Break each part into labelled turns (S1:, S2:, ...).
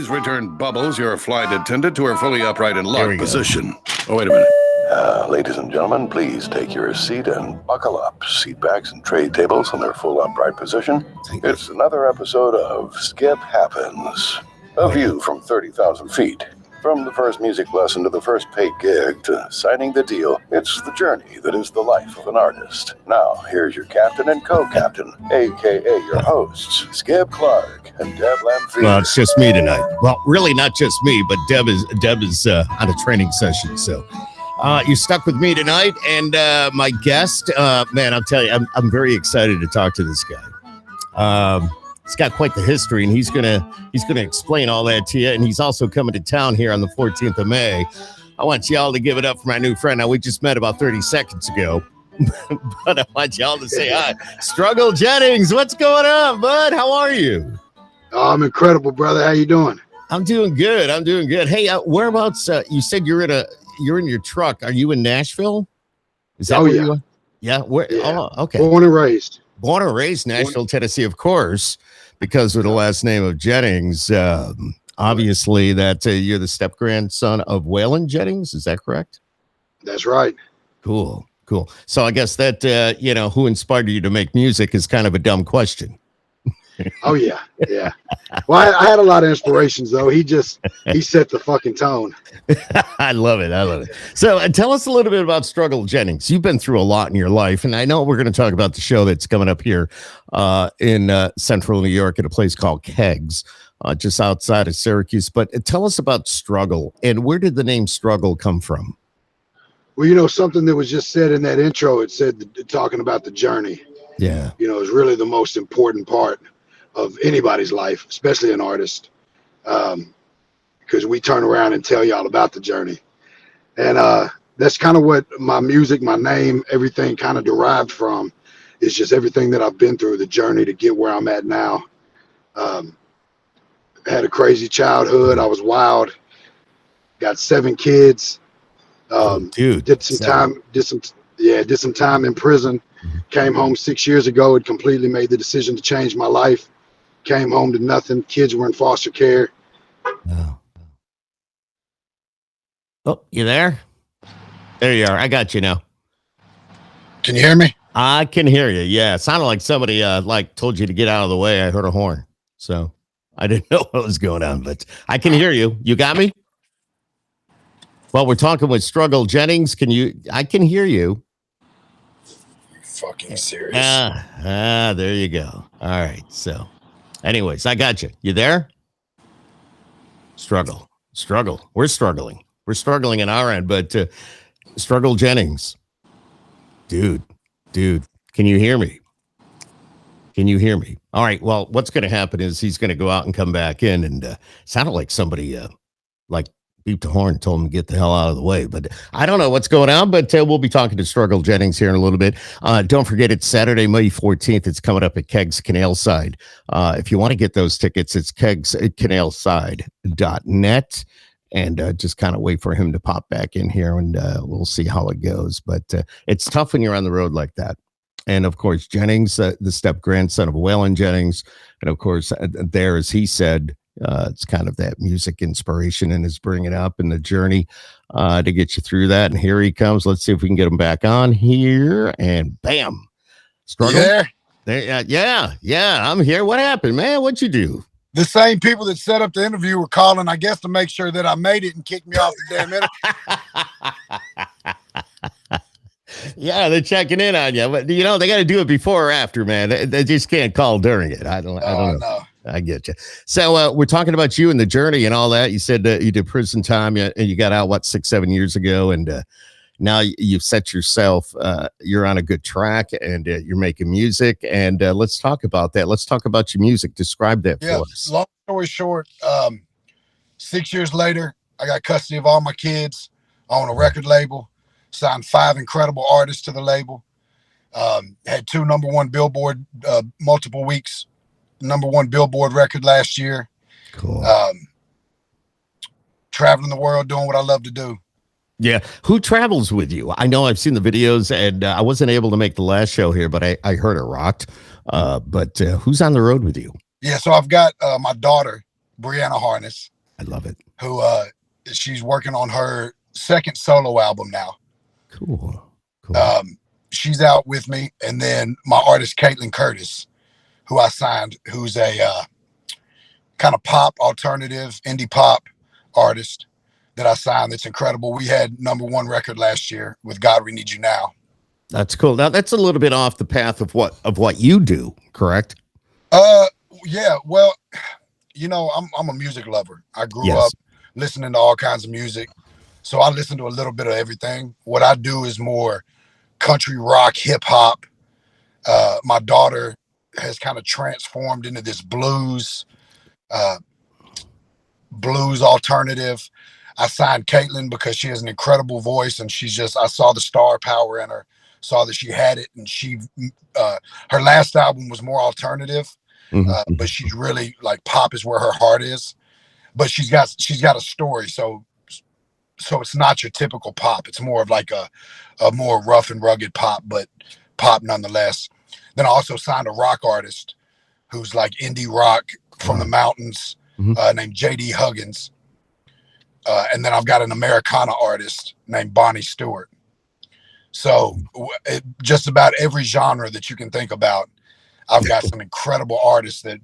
S1: Please return Bubbles, your flight attendant, to her fully upright and locked position. Oh, wait a minute. Ladies and gentlemen, please take your seat and buckle up. Seat backs and tray tables in their full upright position. It's another episode of Skip HappEns. A view from 30,000 feet. From the first music lesson to the first paid gig to signing the deal, it's the journey that is the life of an artist. Now, here's your captain and co-captain, a.k.a. your hosts, Skip Clark and Deb Lamphear.
S2: Well, it's just me tonight. Well, really not just me, but Deb is on a training session, so... you're stuck with me tonight, and my guest, man, I'll tell you, I'm very excited to talk to this guy. He's got quite the history, and he's gonna explain all that to you. And he's also coming to town here on the 14th of May. I want y'all to give it up for my new friend. Now, we just met about 30 seconds ago, but I want y'all to say hi. Struggle Jennings, what's going on, bud? How are you?
S3: Oh, I'm incredible, brother. How you doing?
S2: I'm doing good. Hey, whereabouts? You said you're in your truck. Are you in Nashville? Is that where you are? Yeah. Where?
S3: Yeah.
S2: Oh, okay.
S3: Born and raised.
S2: Born and raised Nashville, Tennessee, of course, because of the last name of Jennings. Obviously, that you're the step grandson of Waylon Jennings. Is that correct?
S3: That's right.
S2: Cool. So I guess that who inspired you to make music is kind of a dumb question.
S3: Oh yeah. Well, I had a lot of inspirations though. He set the fucking tone.
S2: I love it. So tell us a little bit about Struggle Jennings. You've been through a lot in your life, and I know we're going to talk about the show that's coming up here in central New York at a place called Kegs, just outside of Syracuse. But tell us about Struggle, and where did the name Struggle come from?
S3: Well, something that was just said in that intro, it said talking about the journey.
S2: Yeah.
S3: Is really the most important part of anybody's life, especially an artist, because we turn around and tell y'all about the journey. And that's kind of what my music, my name, everything kind of derived from. It's just everything that I've been through, the journey to get where I'm at now. Had a crazy childhood. I was wild. Got 7 kids. Did some time in prison. Came home 6 years ago. Had completely made the decision to change my life. Came home to nothing. Kids were in foster care.
S2: Oh, you there? There you are. I got you now.
S3: Can you hear me?
S2: I can hear you. Yeah, it sounded like somebody told you to get out of the way. I heard a horn, so I didn't know what was going on, but I can hear you. You got me? Well, we're talking with Struggle Jennings. I can hear you.
S3: Fucking serious.
S2: There you go. All right. So anyways, I got you. You there? Struggle. We're struggling in our end, but Struggle Jennings. Dude, can you hear me? All right. Well, what's going to happen is he's going to go out and come back in, and sounded like somebody beeped the horn, told him to get the hell out of the way. But I don't know what's going on, but we'll be talking to Struggle Jennings here in a little bit. Don't forget, it's Saturday, May 14th. It's coming up at Kegs Canalside. If you want to get those tickets, it's kegscanalside.net. And just kind of wait for him to pop back in here, and we'll see how it goes. But it's tough when you're on the road like that. And, of course, Jennings, the step-grandson of Waylon Jennings. And, of course, there, as he said, it's kind of that music inspiration and is bringing up in the journey to get you through that. And here he comes. Let's see if we can get him back on here. And bam. Struggle. Yeah, I'm here. What happened, man? What'd you do?
S4: The same people that set up the interview were calling, I guess, to make sure that I made it and kicked me off the damn interview.
S2: Yeah, they're checking in on you. But, they got to do it before or after, man. They just can't call during it. I don't know.
S4: No.
S2: I get you. So we're talking about you and the journey and all that. You said you did prison time and you got out, 6-7 years ago. And now you've set yourself, you're on a good track, and you're making music. And let's talk about that. Let's talk about your music. Describe that for us.
S4: Long story short, 6 years later, I got custody of all my kids. I own a record label, signed 5 incredible artists to the label. Had 2 #1 Billboard, multiple weeks, #1 Billboard record last year.
S2: Cool.
S4: Traveling the world, doing what I love to do.
S2: Yeah. Who travels with you? I know I've seen the videos, and I wasn't able to make the last show here, but I heard it rocked. But who's on the road with you?
S4: Yeah, so I've got my daughter, Brianna Harness.
S2: I love it.
S4: who she's working on her second solo album now.
S2: Cool.
S4: She's out with me, and then my artist Caitlin Curtis, who I signed, who's a kind of pop, alternative, indie pop artist that I signed. That's incredible. We had #1 record last year with God We Need You Now.
S2: That's cool. Now that's a little bit off the path of what you do, correct?
S4: Yeah. Well, I'm a music lover. I grew up listening to all kinds of music, so I listen to a little bit of everything. What I do is more country, rock, hip hop. My daughter has kind of transformed into this blues alternative. I signed Caitlin because she has an incredible voice, and I saw the star power in her, saw that she had it, and her last album was more alternative, but she's really like pop is where her heart is, but she's got a story. So it's not your typical pop. It's more of like a more rough and rugged pop, but pop nonetheless. Then I also signed a rock artist who's like indie rock from the mountains, named JD Huggins. And then I've got an Americana artist named Bonnie Stewart. So just about every genre that you can think about, I've got some incredible artists that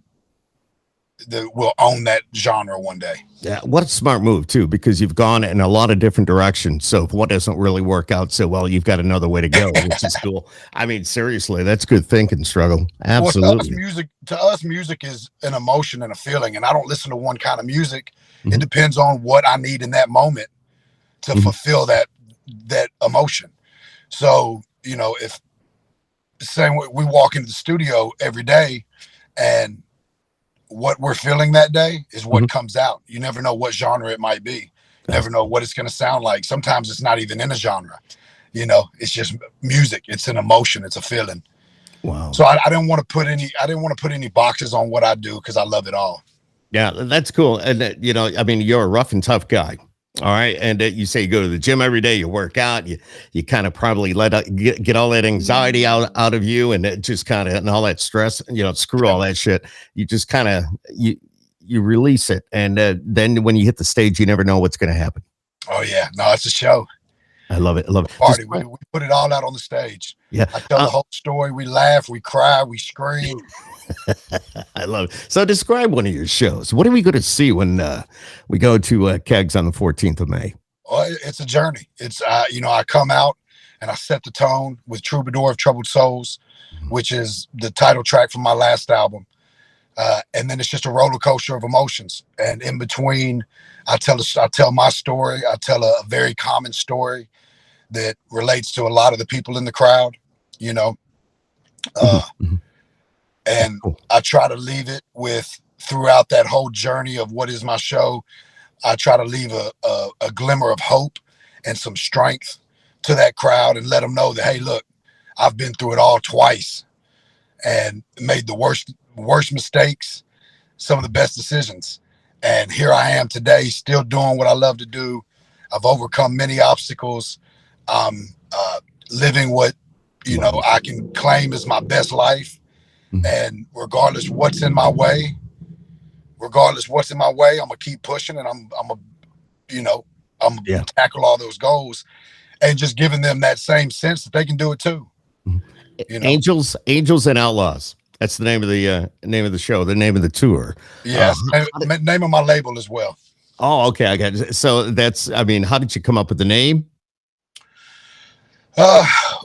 S4: will own that genre one day.
S2: Yeah, what a smart move too, because you've gone in a lot of different directions. So if one doesn't really work out so well, you've got another way to go, which is cool. I mean, seriously, that's good thinking, Struggle. Absolutely.
S4: Well, to us, music is an emotion and a feeling, and I don't listen to one kind of music. It depends on what I need in that moment to fulfill that emotion. So, if saying we walk into the studio every day and what we're feeling that day is what comes out. You never know what genre it might be. Never know what it's going to sound like. Sometimes it's not even in a genre. It's just music. It's an emotion. It's a feeling.
S2: Wow.
S4: So I didn't want to put any boxes on what I do, because I love it all.
S2: Yeah, that's cool. And I mean, you're a rough and tough guy. All right. And you say you go to the gym every day, you work out, you kind of probably get all that anxiety out of you, and it just kind of, and all that stress, screw all that shit. You just kind of, you release it. And then when you hit the stage, you never know what's going to happen.
S4: Oh yeah. No, it's a show.
S2: I love it. I love it.
S4: Party. We put it all out on the stage.
S2: Yeah.
S4: I tell the whole story. We laugh, we cry, we scream.
S2: I love it. So describe one of your shows. What are we going to see when we go to Kegs on the 14th of May?
S4: Well, it's a journey. It's, I come out and I set the tone with Troubadour of Troubled Souls, which is the title track from my last album. And then it's just a roller coaster of emotions. And in between, I tell my story. I tell a very common story that relates to a lot of the people in the crowd, and I try to leave it with, throughout that whole journey of what is my show, I try to leave a glimmer of hope and some strength to that crowd, and let them know that, hey, look, I've been through it all twice and made the worst mistakes, some of the best decisions. And here I am today, still doing what I love to do. I've overcome many obstacles. I'm living what, I can claim as my best life. And regardless what's in my way, I'm gonna keep pushing, and I'm gonna tackle all those goals, and just giving them that same sense that they can do it too.
S2: Angels and Outlaws. That's the name of the show, the name of the tour.
S4: Yes, name of my label as well.
S2: Oh, okay, I got it. So how did you come up with the name?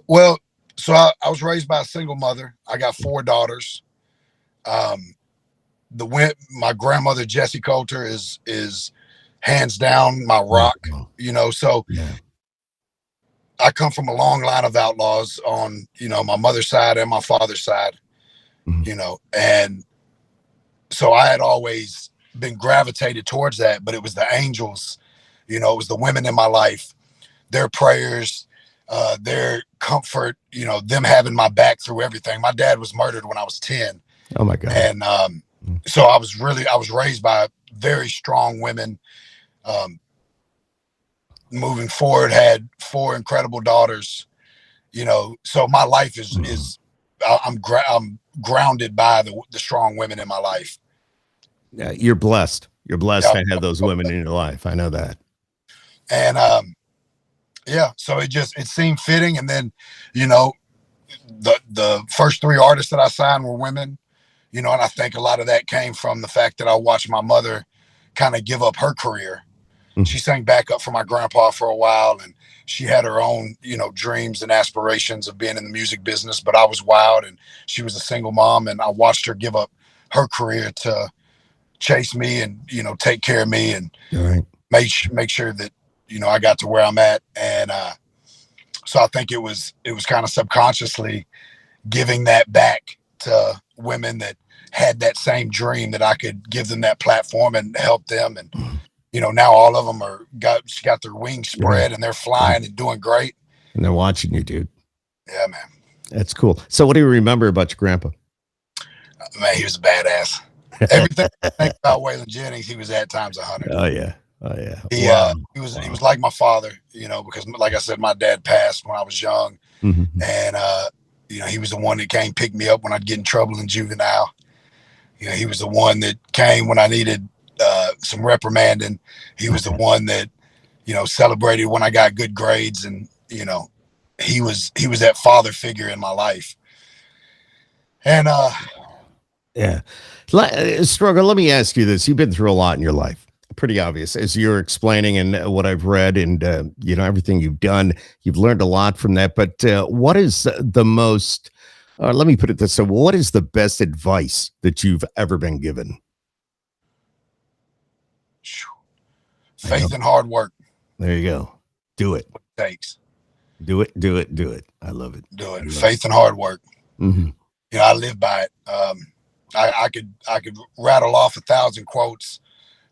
S4: Well, so I was raised by a single mother. I got 4 daughters. My grandmother, Jessie Coulter, is hands down my rock, so I come from a long line of outlaws on, my mother's side and my father's side, and so I had always been gravitated towards that, but it was the angels, it was the women in my life, their prayers, their comfort, them having my back through everything. My dad was murdered when I was 10.
S2: Oh my God.
S4: And so I was raised by very strong women. Moving forward, had 4 incredible daughters, so my life is I'm grounded by the strong women in my life.
S2: Yeah, you're blessed. You're blessed to have those women in your life. I know that.
S4: And yeah, so it seemed fitting. And then, you know, the first 3 artists that I signed were women, you know, and I think a lot of that came from the fact that I watched my mother kind of give up her career. She sang backup for my grandpa for a while, and she had her own, you know, dreams and aspirations of being in the music business, but I was wild, and she was a single mom, and I watched her give up her career to chase me and, you know, take care of me and make sure that, you know, I got to where I'm at. And so I think it was kind of subconsciously giving that back to women that had that same dream, that I could give them that platform and help them. And you know, now all of them got their wings spread and they're flying and doing great.
S2: And they're watching you, dude.
S4: Yeah, man.
S2: That's cool. So what do you remember about your grandpa?
S4: Man, he was a badass. Everything I think about Waylon Jennings, he was at times 100.
S2: Oh yeah.
S4: He was like my father, you know, because like I said, my dad passed when I was young. And you know, he was the one that came pick me up when I'd get in trouble in juvenile. You know, he was the one that came when I needed some reprimanding. He was the one that, you know, celebrated when I got good grades. And, you know, he was that father figure in my life. And
S2: yeah. Struggle, let me ask you this. You've been through a lot in your life. Pretty obvious as you're explaining, and what I've read, and you know, everything you've done. You've learned a lot from that. But what is the most, let me put it this way, what is the best advice that you've ever been given?
S4: Faith and hard work.
S2: There you go. Do it.
S4: What it takes.
S2: Do it. I love it.
S4: Do it. Faith and hard work. You know, I live by it. I could rattle off 1,000 quotes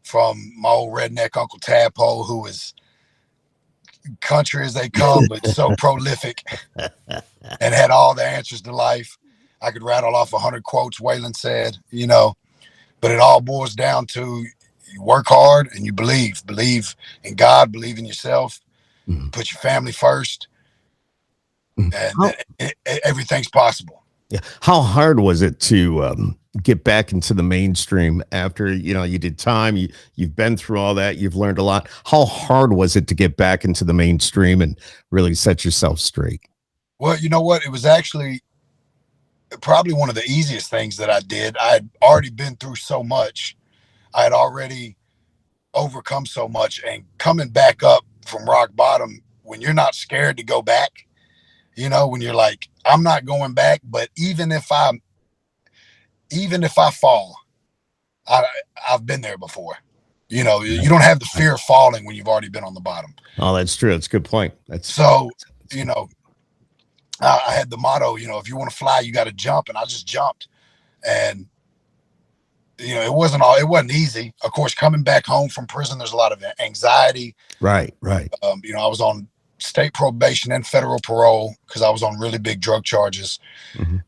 S4: from my old redneck Uncle Tadpole, who was country as they come, but so prolific and had all the answers to life. I could rattle off 100 quotes Waylon said, you know, but it all boils down to you work hard and you believe in God, believe in yourself, put your family first, and everything's possible.
S2: Yeah. How hard was it to get back into the mainstream after, you know, you did time, you've been through all that, you've learned a lot. How hard was it to get back into the mainstream and really set yourself straight?
S4: Well, you know what? It was actually probably one of the easiest things that I did. I had already been through so much. I had already overcome so much, and coming back up from rock bottom, when you're not scared to go back, you know, when you're like, I'm not going back, but even if I fall, I've been there before. You know, you don't have the fear of falling when you've already been on the bottom.
S2: Oh, that's true. That's a good point.
S4: You know, I had the motto, you know, if you want to fly, you got to jump. And I just jumped. And, you know, it wasn't easy. Of course, coming back home from prison, there's a lot of anxiety.
S2: Right.
S4: You know, I was on state probation and federal parole because I was on really big drug charges.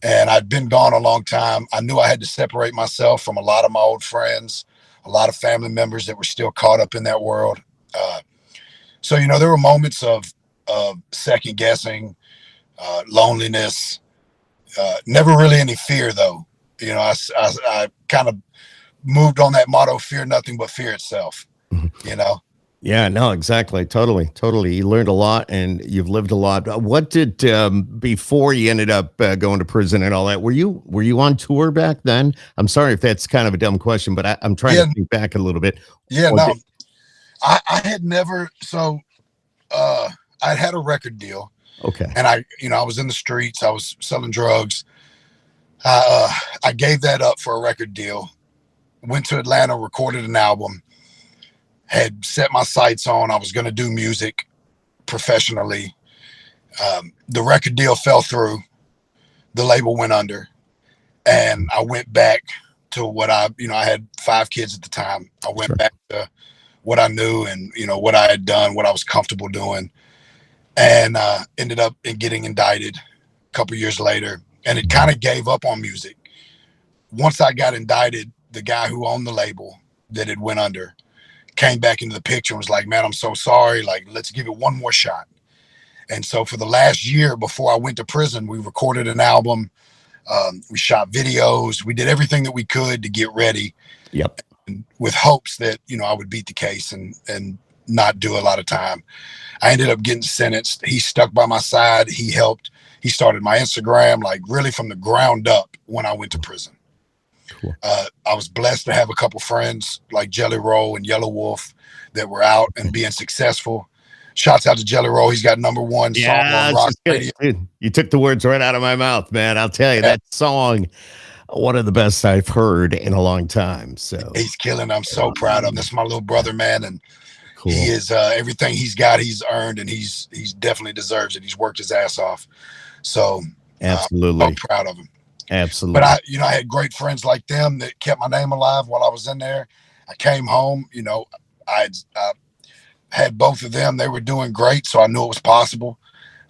S4: And I'd been gone a long time. I knew I had to separate myself from a lot of my old friends, a lot of family members that were still caught up in that world. So, you know, there were moments of second guessing, loneliness, never really any fear though. You know, I kind of moved on that motto, fear nothing but fear itself, you know?
S2: Yeah, no, exactly. Totally. You learned a lot and you've lived a lot. What did, before you ended up going to prison and all that, were you on tour back then? I'm sorry if that's kind of a dumb question, but I'm trying to think back a little bit.
S4: Yeah, no, I had never, so I'd had a record deal.
S2: Okay.
S4: And I was in the streets, I was selling drugs. I gave that up for a record deal, went to Atlanta, recorded an album, had set my sights on, I was going to do music professionally. The record deal fell through, the label went under, and I went back to what I had 5 kids at the time. I went back to what I knew and, you know, what I had done, what I was comfortable doing, and ended up getting indicted a couple years later. And it kind of gave up on music. Once I got indicted, the guy who owned the label that it went under came back into the picture and was like, man, I'm so sorry. Like, let's give it one more shot. And so for the last year before I went to prison, we recorded an album. We shot videos. We did everything that we could to get ready.
S2: Yep.
S4: with hopes that, I would beat the case and not do a lot of time. I ended up getting sentenced. He stuck by my side. He helped. He started my Instagram, like really from the ground up when I went to prison.
S2: Cool.
S4: I was blessed to have a couple friends like Jelly Roll and Yellow Wolf that were out and being successful. Shouts out to Jelly Roll. He's got #1 song on rock radio.
S2: Dude, you took the words right out of my mouth, man. I'll tell you, that song, one of the best I've heard in a long time. So
S4: he's killing. I'm so proud of him. That's my little brother, man. And
S2: cool.
S4: He is everything he's got, he's earned, and he's definitely deserves it. He's worked his ass off. So
S2: absolutely,
S4: I'm proud of him.
S2: Absolutely.
S4: But I had great friends like them that kept my name alive while I was in there. I came home, I had both of them. They were doing great, so I knew it was possible.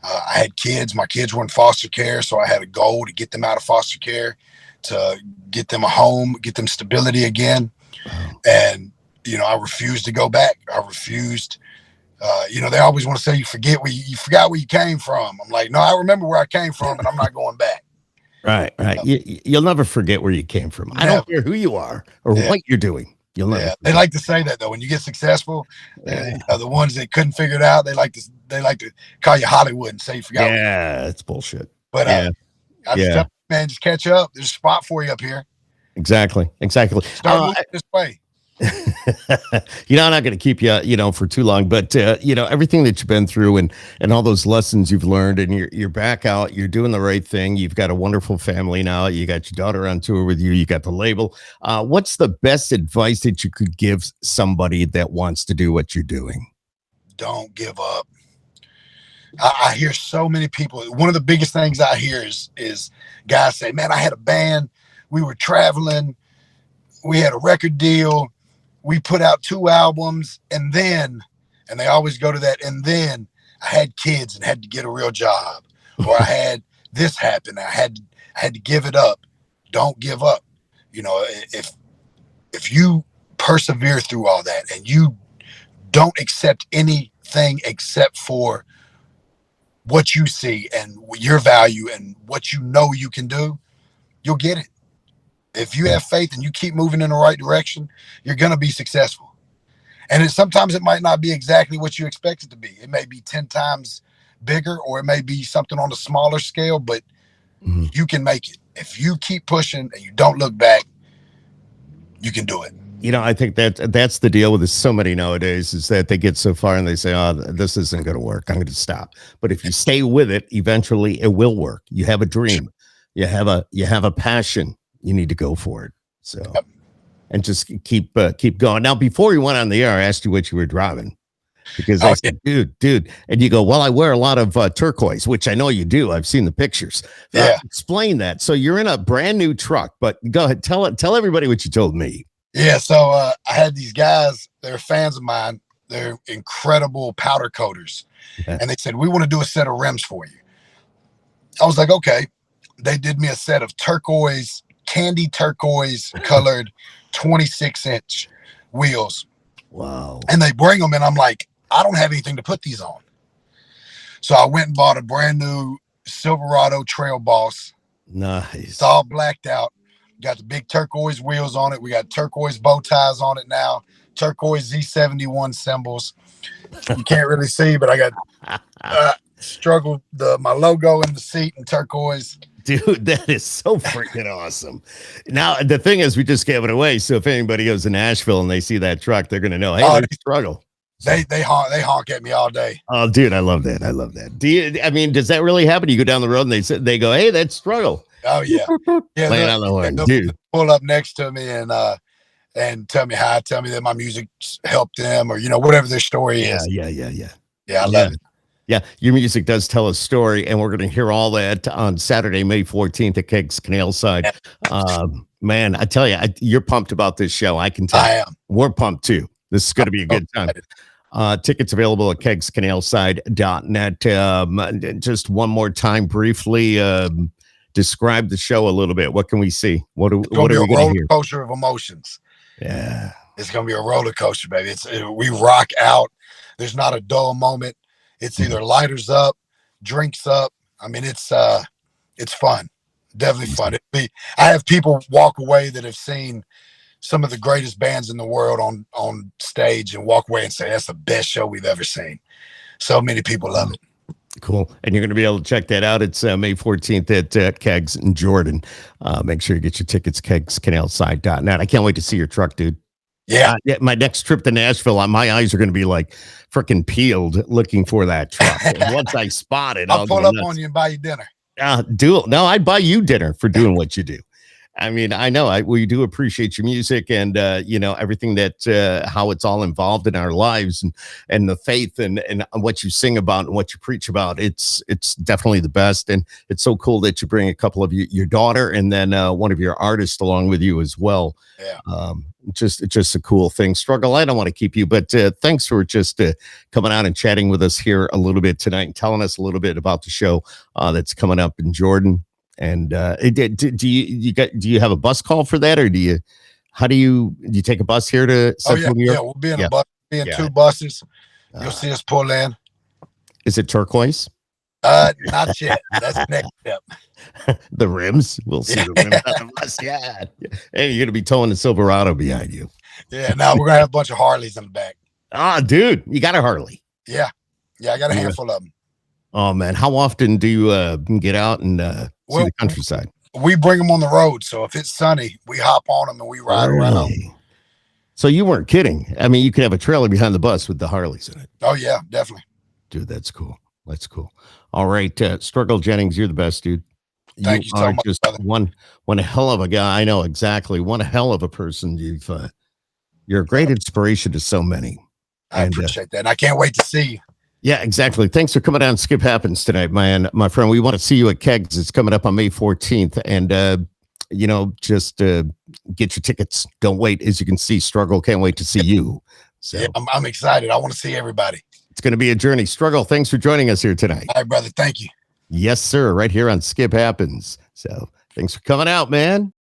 S4: I had kids. My kids were in foster care, so I had a goal to get them out of foster care, to get them a home, get them stability again. Wow. And I refused to go back. I refused. They always want to say you forgot where you came from. I'm like, no, I remember where I came from, and I'm not going back.
S2: Right. You'll never forget where you came from. Never. I don't care who you are or what you're doing. You'll never.
S4: They like to say that though. When you get successful, the ones that couldn't figure it out, they like to call you Hollywood and say you forgot.
S2: Yeah, it's bullshit.
S4: But I just tell you, man, just catch up. There's a spot for you up here.
S2: Exactly.
S4: Start moving this way.
S2: I'm not going to keep you, for too long, but everything that you've been through and all those lessons you've learned, and you're back out, you're doing the right thing. You've got a wonderful family now. You got your daughter on tour with you. You got the label. What's the best advice that you could give somebody that wants to do what you're doing?
S4: Don't give up. I hear so many people. One of the biggest things I hear is guys say, man, I had a band. We were traveling. We had a record deal. We put out 2 albums, and they always go to that, and then I had kids and had to get a real job, or I had this happen. I had to give it up. Don't give up. If you persevere through all that and you don't accept anything except for what you see and your value and what you can do, you'll get it. If you have faith and you keep moving in the right direction, you're going to be successful. And sometimes it might not be exactly what you expect it to be. It may be 10 times bigger, or it may be something on a smaller scale, but you can make it. If you keep pushing and you don't look back, you can do it.
S2: I think that's the deal with so many nowadays, is that they get so far and they say, oh, this isn't going to work. I'm going to stop. But if you stay with it, eventually it will work. You have a dream. You have a passion. You need to go for it. So, and just keep going. Now, before you went on the air, I asked you what you were driving, because I said, dude, and you go, well, I wear a lot of turquoise, which I know you do. I've seen the pictures. Explain that. So you're in a brand new truck, but go ahead, tell everybody what you told me.
S4: Yeah. So I had these guys. They're fans of mine. They're incredible powder coaters, and they said, we want to do a set of rims for you. I was like, okay. They did me a set of candy turquoise colored 26-inch wheels.
S2: Wow.
S4: And they bring them, and I'm like, I don't have anything to put these on. So I went and bought a brand new Silverado Trail Boss.
S2: Nice.
S4: It's all blacked out. Got the big turquoise wheels on it. We got turquoise bow ties on it now. Turquoise Z71 symbols. You can't really see, but I got my logo in the seat in turquoise.
S2: Dude, that is so freaking awesome. Now, the thing is, we just gave it away. So if anybody goes to Nashville and they see that truck, they're going to know, hey, there's Struggle.
S4: They honk at me all day.
S2: Oh, dude, I love that. Does that really happen? You go down the road and they go, hey, that's Struggle.
S4: Oh, yeah. Yeah.
S2: Playing on the horn, dude.
S4: Pull up next to me and tell me hi, tell me that my music helped them, or, whatever their story is.
S2: Yeah.
S4: Yeah, I love it.
S2: Yeah, your music does tell a story, and we're going to hear all that on Saturday, May 14th at Kegs Canal Side. Man, I tell you, you're pumped about this show. I can tell.
S4: I am.
S2: We're pumped too. This is going to be a good time. Tickets available at kegscanalside.net. Just one more time, briefly, describe the show a little bit. What can we see? What are we going to hear?
S4: Roller coaster of emotions.
S2: Yeah,
S4: it's going to be a roller coaster, baby. We rock out. There's not a dull moment. It's either lighters up, drinks up. I mean, it's fun. Definitely fun. I have people walk away that have seen some of the greatest bands in the world on stage and walk away and say, that's the best show we've ever seen. So many people love it.
S2: Cool. And you're going to be able to check that out. It's May 14th at Kegs in Jordan. Make sure you get your tickets, kegscanalside.net. I can't wait to see your truck, dude.
S4: Yeah.
S2: My next trip to Nashville, my eyes are going to be like freaking peeled looking for that truck. Once I spot it,
S4: I'll pull up on you and buy you dinner.
S2: No, I'd buy you dinner for doing what you do. I mean, I know we do appreciate your music and, everything that, how it's all involved in our lives and the faith and what you sing about and what you preach about. It's definitely the best. And it's so cool that you bring a couple of your daughter and then one of your artists along with you as well.
S4: Yeah.
S2: Just a cool thing. Struggle, I don't want to keep you, but thanks for just coming out and chatting with us here a little bit tonight and telling us a little bit about the show that's coming up in Jordan. And do you have a bus call for that, or do you take a bus here to Central New York?
S4: Yeah, we'll be in a bus, two buses. You'll see us pull in.
S2: Is it turquoise?
S4: Not yet. That's the next step.
S2: The rims. We'll see the rims on the bus. Yeah. And you're gonna be towing the Silverado behind you.
S4: Yeah, now we're gonna have a bunch of Harleys in the back.
S2: Dude, you got a Harley.
S4: Yeah, I got a handful of them.
S2: Oh man, how often do you get out and see the countryside?
S4: We bring them on the road, so if it's sunny, we hop on them and we ride around.
S2: So you weren't kidding. I mean, you could have a trailer behind the bus with the Harleys in it.
S4: Oh yeah, definitely.
S2: Dude, that's cool. That's cool. All right, Struggle Jennings, you're the best, dude.
S4: Thank you so much,
S2: just
S4: brother.
S2: one hell of a guy. I know exactly. One hell of a person. You're a great inspiration to so many.
S4: I appreciate that. And I can't wait to see you.
S2: Yeah, exactly. Thanks for coming down. Skip Happens tonight, my friend. We want to see you at Kegs. It's coming up on May 14th. And, just get your tickets. Don't wait. As you can see, Struggle can't wait to see you. So
S4: yeah, I'm excited. I want to see everybody.
S2: It's going to be a journey. Struggle, thanks for joining us here tonight.
S4: All right, brother. Thank you.
S2: Yes, sir. Right here on Skip Happens. So thanks for coming out, man.